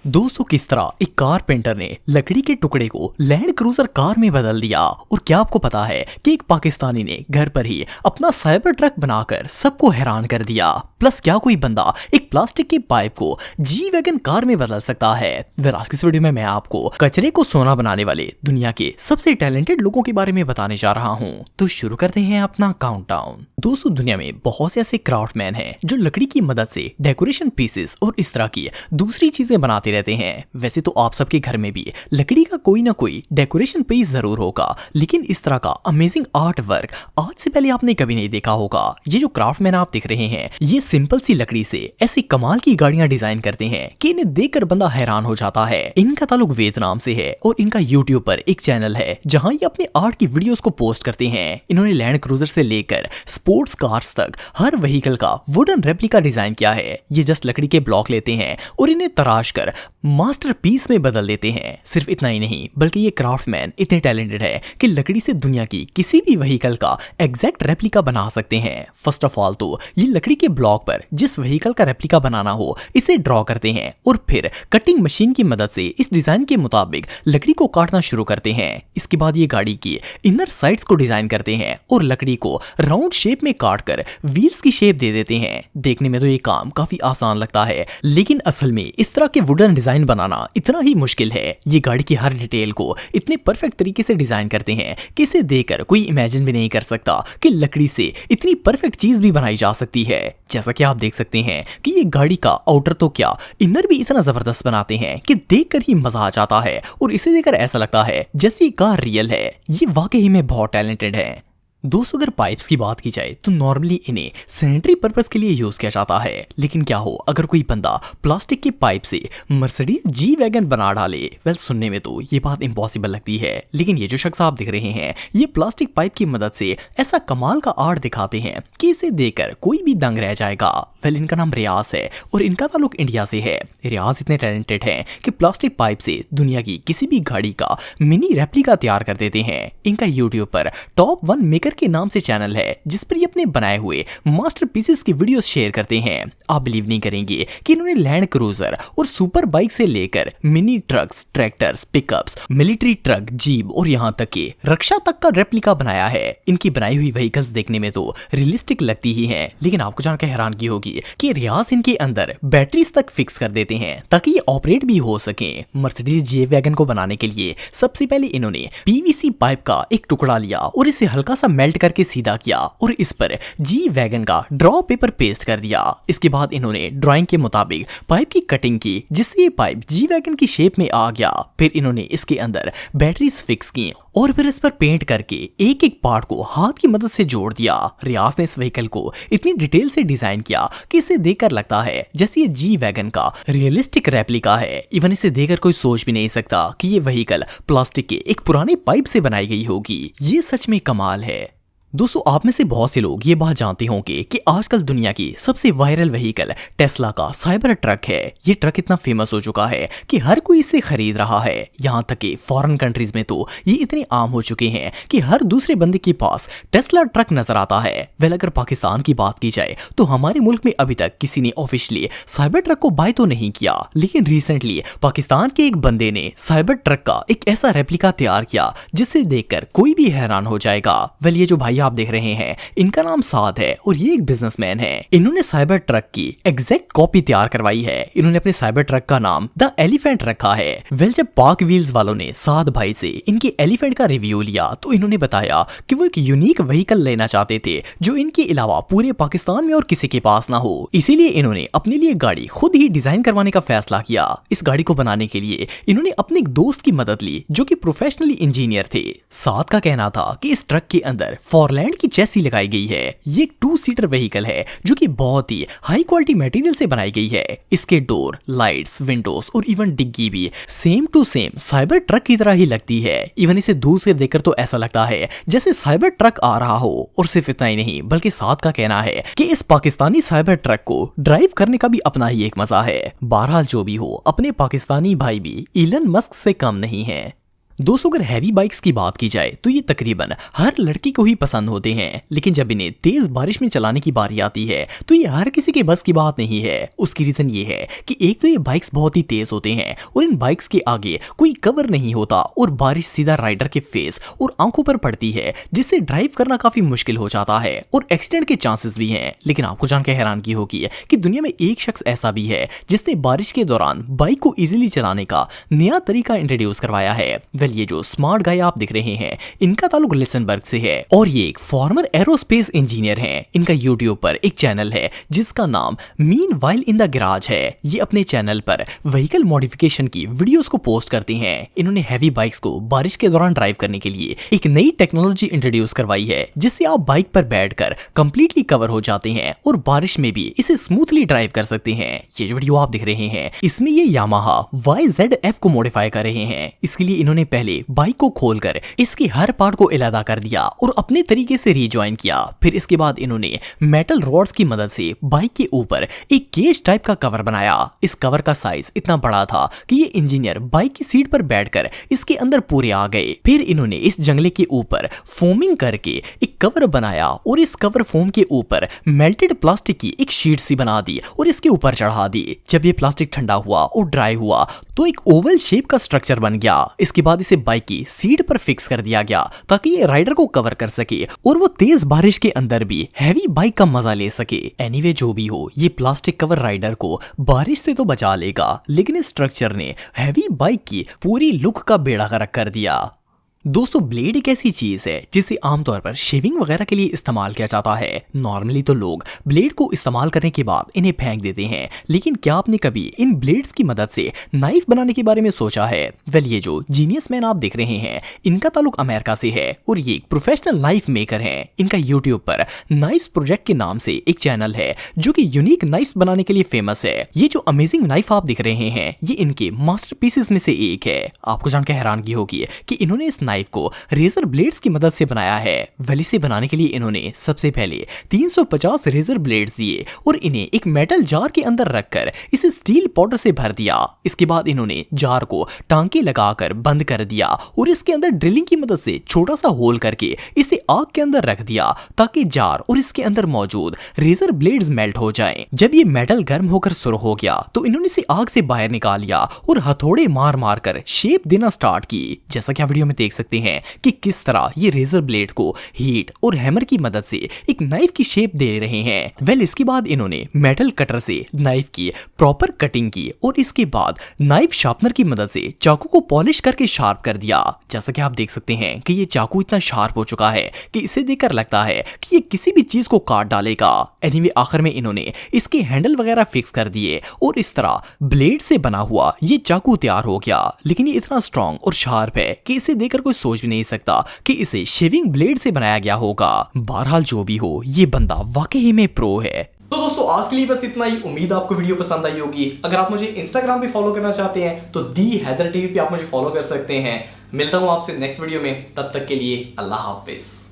दोस्तों, किस तरह एक कारपेंटर ने लकड़ी के टुकड़े को लैंड क्रूजर कार में बदल दिया। और क्या आपको पता है कि एक पाकिस्तानी ने घर पर ही अपना साइबर ट्रक बनाकर सबको हैरान कर दिया। प्लस क्या कोई बंदा एक प्लास्टिक की पाइप को जी वैगन कार में बदल सकता है। आज की इस वीडियो में मैं आपको कचरे को सोना बनाने वाले दुनिया के सबसे टैलेंटेड लोगों के बारे में बताने जा रहा हूँ। तो शुरू करते हैं अपना काउंटडाउन। दोस्तों, दुनिया में बहुत से ऐसे क्राफ्टमैन हैं जो लकड़ी की मदद से डेकोरेशन पीसेस और इस तरह की दूसरी चीजें बनाते रहते हैं। वैसे तो आप सबके घर में भी लकड़ी का कोई ना कोई डेकोरेशन पीस जरूर होगा, लेकिन इस तरह का अमेजिंग आर्ट वर्क आज से पहले आपने कभी नहीं देखा होगा। ये जो क्राफ्टमैन आप देख रहे हैं, ये सिंपल सी लकड़ी से ऐसी कमाल की गाड़ियां डिजाइन करते हैं कि इन्हें देखकर बंदा हैरान हो जाता है। इनका ताल्लुक वियतनाम से है और इनका यूट्यूब पर एक चैनल है जहां ये अपने आर्ट की वीडियोस को पोस्ट करते हैं। इन्होंने लैंड क्रूजर से लेकर स्पोर्ट्स कार्स तक हर व्हीकल का वुडन रेप्लिका डिजाइन किया है। ये जस्ट लकड़ी के ब्लॉक लेते हैं और इन्हें तराश कर मास्टरपीस में बदल देते हैं। सिर्फ इतना ही नहीं, बल्कि ये क्राफ्टमैन इतने टैलेंटेड है कि लकड़ी से दुनिया की किसी भी व्हीकल का एग्जैक्ट रेप्लिका बना सकते हैं। फर्स्ट ऑफ ऑल तो ये लकड़ी के ब्लॉक पर जिस व्हीकल का रेप्लिका बनाना हो इसे ड्रॉ करते हैं और फिर कटिंग मशीन की मदद से इस डिजाइन के मुताबिक लकड़ी को काटना शुरू करते हैं। इसके बाद ये गाड़ी की इनर साइड्स को डिजाइन करते हैं और लकड़ी को राउंड शेप में काट कर व्हील्स की शेप दे देते हैं। देखने में तो ये काम काफी आसान लगता है, लेकिन असल में इस तरह के वुडन डिजाइन बनाना इतना ही मुश्किल है। ये गाड़ी की हर डिटेल को इतने परफेक्ट तरीके से डिजाइन करते हैं कि इसे देखकर कोई इमेजिन भी नहीं कर सकता कि लकड़ी से इतनी परफेक्ट चीज भी बनाई जा सकती है। जैसा कि आप देख सकते हैं कि ये गाड़ी का आउटर तो क्या, इनर भी इतना जबरदस्त बनाते हैं कि देखकर ही मजा आ जाता है और इसे देखकर ऐसा लगता है जैसे ये कार रियल है। ये वाकई में बहुत टैलेंटेड है। दोस्तों, अगर पाइप्स की बात की जाए तो नॉर्मली इन्हें सैनिटरी पर्पस के लिए यूज किया जाता है, लेकिन क्या हो अगर कोई बंदा प्लास्टिक की पाइप से मर्सिडीज जी वैगन बना डाले। वेल, सुनने में तो ये बात इम्पॉसिबल लगती है, लेकिन ये जो शख्स आप दिख रहे हैं ये प्लास्टिक पाइप की मदद से ऐसा कमाल का आर्ट दिखाते हैं कि इसे देखकर कोई भी दंग रह जाएगा। वेल, इनका नाम रियाज है और इनका ताल्लुक इंडिया से है। रियाज इतने टैलेंटेड हैं कि प्लास्टिक पाइप से दुनिया की किसी भी गाड़ी का मिनी रेप्लिका तैयार कर देते हैं। इनका यूट्यूब पर टॉप 1 मेकर के नाम से चैनल है जिस पर ये अपने बनाए हुए मास्टरपीसेस की वीडियोस शेयर करते हैं। आप बिलीव नहीं करेंगे कि इन्होंने लैंड क्रूजर और सुपर बाइक से लेकर mini trucks, tractors, pickups, military truck, jeep और यहां तक कि रक्षा तक का रेप्लिका बनाया है। इनकी बनाई हुई व्हीकल्स देखने में तो रियलिस्टिक लगती ही हैं, लेकिन आपको जानकर हैरानगी होगी कि रियाज इनके अंदर बैटरीज तक फिक्स कर देते हैं ताकि ये ऑपरेट भी हो सके। मर्सिडीज जे वैगन को बनाने के लिए सबसे पहले इन्होंने पीवीसी पाइप का एक टुकड़ा लिया और इसे हल्का सा मेल्ट करके सीधा किया और इस पर जी वैगन का ड्रॉ पेपर पेस्ट कर दिया। इसके बाद इन्होंने ड्राइंग के मुताबिक पाइप की कटिंग की जिससे ये पाइप जी वैगन की शेप में आ गया। फिर इन्होंने इसके अंदर बैटरीज फिक्स की और फिर इस पर पेंट करके एक एक पार्ट को हाथ की मदद से जोड़ दिया। रियाज ने इस व्हीकल को इतनी डिटेल से डिजाइन किया कि इसे देखकर लगता है जैसे ये जी वैगन का रियलिस्टिक रेप्लिका है। इवन इसे देखकर कोई सोच भी नहीं सकता कि ये व्हीकल प्लास्टिक के एक पुराने पाइप से बनाई गई होगी। ये सच में कमाल है। दोस्तों, आप में से बहुत से लोग ये बात जानते होंगे कि आजकल दुनिया की सबसे वायरल व्हीकल टेस्ला का साइबर ट्रक है। ये ट्रक इतना फेमस हो चुका है कि हर कोई इसे खरीद रहा है। यहाँ तक कि फॉरेन कंट्रीज में तो ये इतने आम हो चुके हैं कि हर दूसरे बंदे के पास टेस्ला ट्रक नजर आता है। वेल, अगर पाकिस्तान की बात की जाए तो हमारे मुल्क में अभी तक किसी ने ऑफिशियली साइबर ट्रक को बाय तो नहीं किया, लेकिन रिसेंटली पाकिस्तान के एक बंदे ने साइबर ट्रक का एक ऐसा रेप्लिका तैयार किया जिसे देखकर कोई भी हैरान हो जाएगा। वेल, ये जो भाई आप देख रहे हैं इनका नाम साद है और ये एक बिजनेसमैन है। इन्होंने साइबर ट्रक की एग्जैक्ट कॉपी तैयार करवाई है। इन्होंने अपने साइबर ट्रक का नाम द एलिफेंट रखा है। वेल, जब पाक व्हील्स वालों ने साद भाई से इनके एलिफेंट का रिव्यू लिया तो इन्होंने बताया कि वो एक यूनिक व्हीकल लेना चाहते थे जो इनके अलावा पूरे पाकिस्तान में और किसी के पास ना हो। इसीलिए इन्होंने अपने लिए गाड़ी खुद ही डिजाइन करवाने का फैसला किया। इस गाड़ी को बनाने के लिए इन्होंने अपने एक दोस्त की मदद ली जो कि प्रोफेशनली इंजीनियर थे। साद का कहना था कि इस ट्रक के अंदर फॉरलैंड की चेसी लगाई गई है। ये एक 2 सीटर व्हीकल है जो कि बहुत ही हाई क्वालिटी मटेरियल से बनाई गई है। इसके डोर, लाइट्स, विंडोज और इवन डिग्गी भी same to same Cybertruck की तरह ही लगती है। इवन इसे दूर से देखकर तो ऐसा लगता है जैसे साइबर ट्रक आ रहा हो। और सिर्फ इतना ही नहीं, बल्कि साथ का कहना है कि इस पाकिस्तानी साइबर ट्रक को ड्राइव करने का भी अपना ही एक मजा है। बहरहाल जो भी हो, अपने पाकिस्तानी भाई भी इलन मस्क से कम नहीं है। दोस्तों अगर हैवी बाइक्स की बात की जाए तो ये तकरीबन हर लड़की को ही पसंद होते हैं, लेकिन जब इन्हें तेज बारिश में चलाने की बारी आती है तो ये हर किसी के बस की बात नहीं है। उसकी रीजन ये है कि एक तो ये बाइक्स बहुत ही तेज होते हैं और इन बाइक्स के आगे कोई कवर नहीं होता और बारिश सीधा राइडर के फेस और आंखों पर पड़ती है, जिससे ड्राइव करना काफी मुश्किल हो जाता है और एक्सीडेंट के चांसेस भी हैं। लेकिन आपको जानकर हैरानगी होगी कि दुनिया में एक शख्स ऐसा भी है जिसने बारिश के दौरान बाइक को इजीली चलाने का नया तरीका इंट्रोड्यूस करवाया है। वेल, ये जो स्मार्ट गाय आप दिख रहे हैं इनका ताल्लुक लिसनबर्ग से है और ये एक फॉर्मर एरोस्पेस इंजीनियर हैं। इनका यूट्यूब पर एक चैनल है जिसका नाम मीनवाइल इन द गैराज है। ये अपने चैनल पर व्हीकल मॉडिफिकेशन की वीडियोस को पोस्ट करते हैं। इन्होंने हैवी बाइक्स को बारिश के दौरान ड्राइव करने के लिए एक नई टेक्नोलॉजी इंट्रोड्यूस करवाई है, जिससे आप बाइक पर बैठकर कंप्लीटली कवर हो जाते हैं और बारिश में भी इसे स्मूथली ड्राइव कर सकते हैं। ये जो वीडियो आप दिख रहे हैं इसमें ये यामाहा YZF को मॉडिफाई कर रहे हैं। इसके लिए इन्होंने पहले बाइक को खोलकर इसके हर पार्ट को अलग कर दिया और अपने तरीके से रीजॉइन किया। फिर इसके बाद इन्होंने मेटल रॉड्स की मदद से बाइक के ऊपर एक केज टाइप का कवर बनाया। इस कवर का साइज इतना बड़ा था कि ये इंजीनियर बाइक की सीट पर बैठकर इसके अंदर पूरे आ गए। फिर इन्होंने इस जंगले के ऊपर फोमिंग करके एक कवर बनाया और इस कवर फोम के ऊपर मेल्टेड प्लास्टिक की एक शीट सी बना दी और इसके ऊपर चढ़ा दी। जब ये प्लास्टिक ठंडा हुआ और ड्राई हुआ तो एक ओवल शेप का स्ट्रक्चर बन गया। इसके बाद इसे बाइक की सीट पर फिक्स कर दिया गया ताकि ये राइडर को कवर कर सके और वो तेज बारिश के अंदर भी हैवी बाइक का मजा ले सके। एनीवे जो भी हो, ये प्लास्टिक कवर राइडर को बारिश से तो बचा लेगा, लेकिन इस स्ट्रक्चर ने हैवी बाइक की पूरी लुक का बेड़ा गर्क कर दिया। दोस्तों ब्लेड एक ऐसी चीज है जिसे आमतौर पर शेविंग वगैरह के लिए इस्तेमाल किया जाता है। नॉर्मली तो लोग ब्लेड को इस्तेमाल करने के बाद इन्हें फेंक देते हैं, लेकिन क्या आपने कभी इन ब्लेड्स की मदद से नाइफ बनाने के बारे में सोचा है? वेल, ये जो जीनियस मैन आप देख रहे हैं इनका ताल्लुक अमेरिका से है और ये एक प्रोफेशनल नाइफ मेकर हैं। इनका यूट्यूब पर नाइफ्स प्रोजेक्ट के नाम से एक चैनल है जो कि यूनिक नाइफ्स बनाने के लिए फेमस है। ये जो अमेजिंग नाइफ आप दिख रहे हैं ये इनके मास्टरपीसेस में से एक है। आपको जानकर हैरानगी होगी कि इन्होंने इस नाइफ को रेजर ब्लेड्स की मदद से बनाया है। वेल, इसे बनाने के लिए इन्होंने सबसे पहले 350 रेजर ब्लेड्स दिए और इन्हें एक मेटल जार के अंदर रखकर इसे स्टील पाउडर से भर दिया। इसके बाद इन्होंने जार को टांके लगाकर बंद कर दिया और इसके अंदर ड्रिलिंग की मदद से छोटा सा होल करके इसे आग के अंदर रख दिया ताकि जार और इसके अंदर मौजूद रेजर ब्लेड्स मेल्ट हो जाएं। जब ये मेटल गर्म होकर सुर हो गया तो इन्होंने इसे आग से बाहर निकाल लिया और हथौड़े मार मार कर शेप देना स्टार्ट की। जैसा कि आप वीडियो में देख सकते हैं कि किस तरह ये रेजर ब्लेड को हीट और हैमर की मदद से एक नाइफ की शेप दे रहे हैं। वेल, इसके बाद इन्होंने मेटल कटर से नाइफ की प्रॉपर कटिंग की और इसके बाद नाइफ शार्पनर की मदद से चाकू को पॉलिश करके शार्प कर दिया। जैसा कि आप देख सकते हैं कि ये चाकू इतना शार्प हो चुका है कि इसे देखकर लगता है कि ये किसी भी चीज को काट डालेगा। एनीवे आखिर में इन्होंने इसके हैंडल वगैरह फिक्स कर दिए और इस तरह ब्लेड से बना हुआ ये चाकू तैयार हो गया। लेकिन ये इतना स्ट्रॉन्ग और शार्प है कि इसे देखकर कोई सोच भी नहीं सकता कि इसे शेविंग ब्लेड से बनाया गया होगा। बहरहाल जो भी हो, ये बंदा वाकई में प्रो है। तो दोस्तों आज के लिए बस इतना ही। उम्मीद आपको वीडियो पसंद आई होगी। अगर आप मुझे इंस्टाग्राम पे फॉलो करना चाहते हैं तो दी हैदर टीवी पे आप मुझे फॉलो कर सकते हैं। मिलता हूं आपसे नेक्स्ट वीडियो में, तब तक के लिए अल्लाह हाफिज।